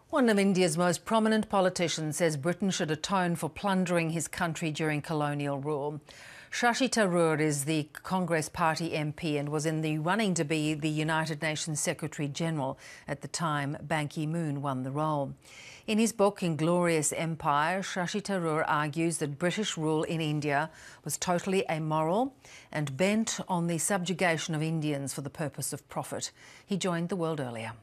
One of India's most prominent politicians says Britain should atone for plundering his country during colonial rule. Shashi Tharoor is the Congress Party MP and was in the running to be the United Nations Secretary-General at the time Ban Ki-moon won the role. In his book Inglorious Empire, Shashi Tharoor argues that British rule in India was totally amoral and bent on the subjugation of Indians for the purpose of profit. He joined The World earlier.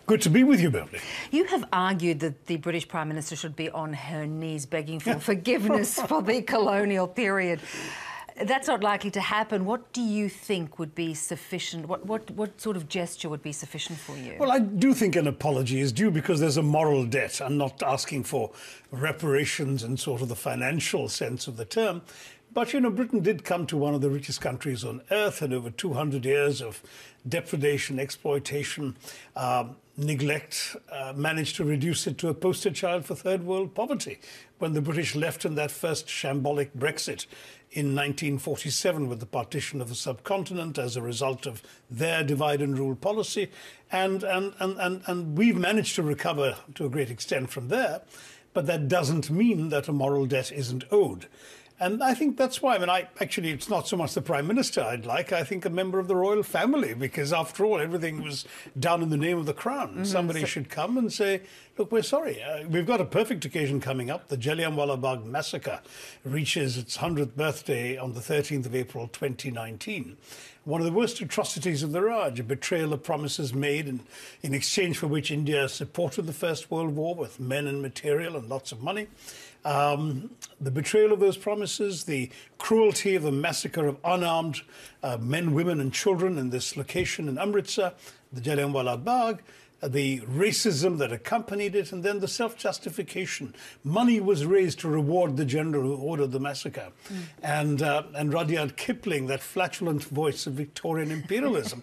Good to be with you, Beverley. You have argued that the British Prime Minister should be on her knees begging for forgiveness for the colonial period. That's not likely to happen. What do you think would be sufficient? What sort of gesture would be sufficient for you? Well, I do think an apology is due because there's a moral debt. I'm not asking for reparations in sort of the financial sense of the term. But, you know, Britain did come to one of the richest countries on earth, and over 200 years of depredation, exploitation, neglect, managed to reduce it to a poster child for third world poverty. When the British left in that first shambolic Brexit in 1947 with the partition of the subcontinent as a result of their divide and rule policy, and we've managed to recover to a great extent from there, but that doesn't mean that a moral debt isn't owed. And I think that's why, actually, it's not so much the Prime Minister I'd like, I think a member of the royal family, because after all, everything was done in the name of the Crown. Somebody should come and say, look, we're sorry. We've got a perfect occasion coming up. The Jallianwala Bagh massacre reaches its 100th birthday on the 13th of April, 2019. One of the worst atrocities of the Raj, a betrayal of promises made in exchange for which India supported the First World War with men and material and lots of money. The betrayal of those promises, the cruelty of the massacre of unarmed men, women and children in this location in Amritsar, the Jallianwala Bagh, the racism that accompanied it, and then the self-justification. Money was raised to reward the general who ordered the massacre. And Rudyard Kipling, that flatulent voice of Victorian imperialism,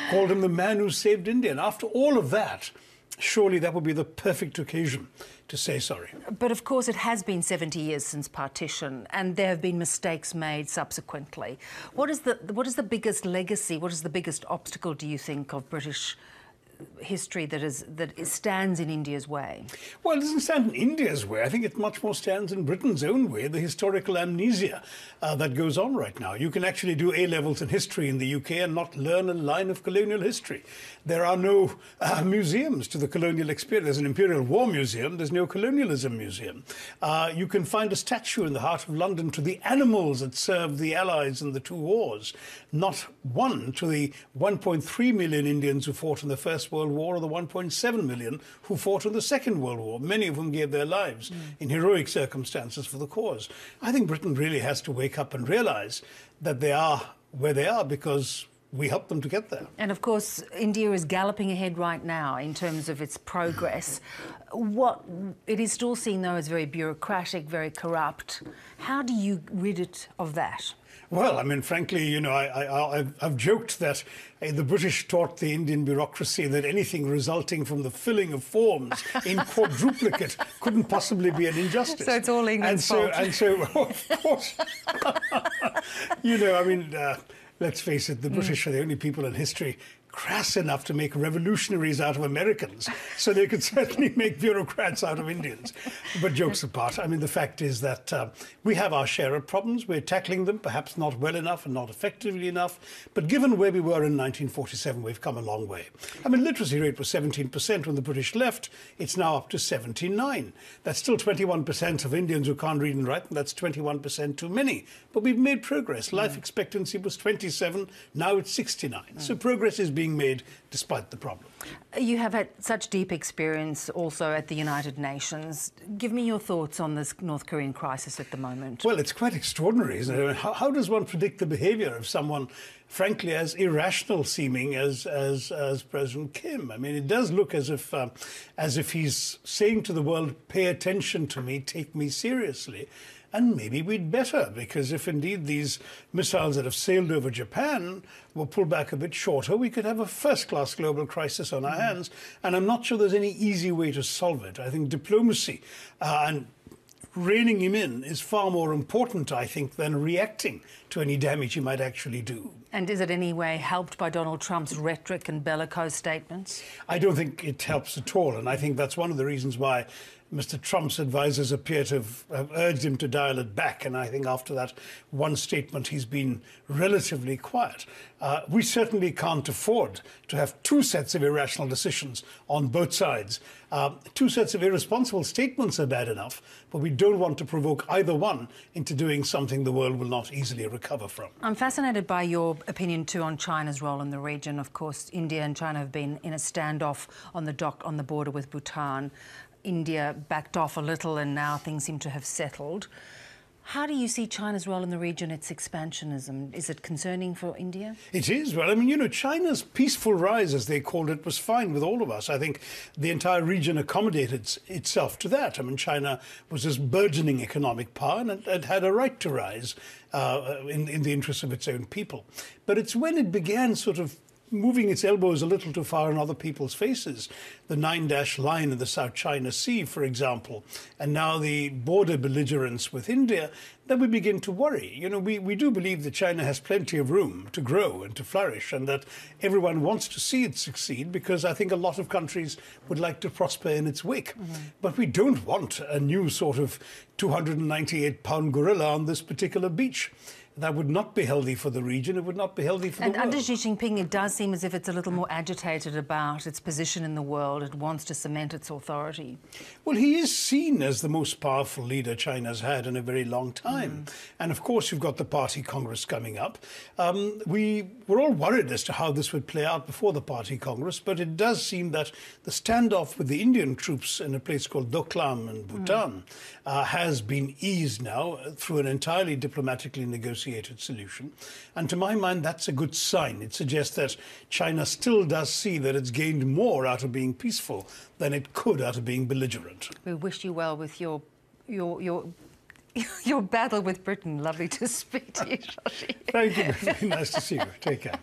called him the man who saved India. And after all of that, surely that would be the perfect occasion to say sorry. But of course it has been 70 years since partition and there have been mistakes made subsequently. What is the biggest legacy, what is the biggest obstacle, do you think, of British history that stands in India's way? Well, it doesn't stand in India's way. I think it much more stands in Britain's own way, the historical amnesia that goes on right now. You can actually do A-levels in history in the UK and not learn a line of colonial history. There are no museums to the colonial experience. There's an Imperial War Museum, there's no colonialism museum. You can find a statue in the heart of London to the animals that served the Allies in the two wars, not one to the 1.3 million Indians who fought in the First World War or the 1.7 million who fought in the Second World War, many of whom gave their lives in heroic circumstances for the cause. I think Britain really has to wake up and realise that they are where they are because we helped them to get there. And of course, India is galloping ahead right now in terms of its progress. It is still seen, though, as very bureaucratic, very corrupt. How do you rid it of that? Well, frankly, you know, I've joked that the British taught the Indian bureaucracy that anything resulting from the filling of forms in quadruplicate couldn't possibly be an injustice. So it's all England's fault. And so, of course, you know, let's face it, the British are the only people in history crass enough to make revolutionaries out of Americans, so they could certainly make bureaucrats out of Indians. But jokes apart, the fact is that we have our share of problems. We're tackling them, perhaps not well enough and not effectively enough, but given where we were in 1947, we've come a long way. Literacy rate was 17% when the British left. It's now up to 79. That's still 21% of Indians who can't read and write, and that's 21% too many. But we've made progress. Life expectancy was 27, now it's 69. So progress is being made despite the problem. You have had such deep experience also at the United Nations. Give me your thoughts on this North Korean crisis at the moment. Well, it's quite extraordinary, isn't it? How does one predict the behaviour of someone, frankly, as irrational seeming as President Kim? It does look as if he's saying to the world, pay attention to me, take me seriously. And maybe we'd better, because if indeed these missiles that have sailed over Japan were pulled back a bit shorter, we could have a first-class global crisis on our hands. And I'm not sure there's any easy way to solve it. I think diplomacy and reining him in is far more important, I think, than reacting to any damage he might actually do. And is it any way helped by Donald Trump's rhetoric and bellicose statements? I don't think it helps at all, and I think that's one of the reasons why Mr. Trump's advisors appear to have urged him to dial it back, and I think after that one statement he's been relatively quiet. We certainly can't afford to have two sets of irrational decisions on both sides. Two sets of irresponsible statements are bad enough, but we don't want to provoke either one into doing something the world will not easily recover from. I'm fascinated by your opinion too on China's role in the region. Of course, India and China have been in a standoff on the border with Bhutan. India backed off a little and now things seem to have settled. How do you see China's role in the region, its expansionism? Is it concerning for India? It is. Well, I mean, you know, China's peaceful rise, as they called it, was fine with all of us. I think the entire region accommodated itself to that. I mean, China was this burgeoning economic power and it had a right to rise in the interests of its own people. But it's when it began sort of moving its elbows a little too far in other people's faces. The 9-dash line in the South China Sea, for example, and now the border belligerence with India, then we begin to worry. You know, we do believe that China has plenty of room to grow and to flourish, and that everyone wants to see it succeed, because I think a lot of countries would like to prosper in its wake. But we don't want a new sort of 298-pound gorilla on this particular beach. That would not be healthy for the region. It would not be healthy for the world. And under Xi Jinping, it does seem as if it's a little more agitated about its position in the world. It wants to cement its authority. Well, he is seen as the most powerful leader China's had in a very long time. And of course, you've got the Party Congress coming up. We were all worried as to how this would play out before the Party Congress, but it does seem that the standoff with the Indian troops in a place called Doklam in Bhutan has been eased now through an entirely diplomatically negotiated solution. And to my mind, that's a good sign. It suggests that China still does see that it's gained more out of being peaceful than it could out of being belligerent. We wish you well with your battle with Britain. Lovely to speak to you, Shashi. Thank you. Very nice to see you. Take care.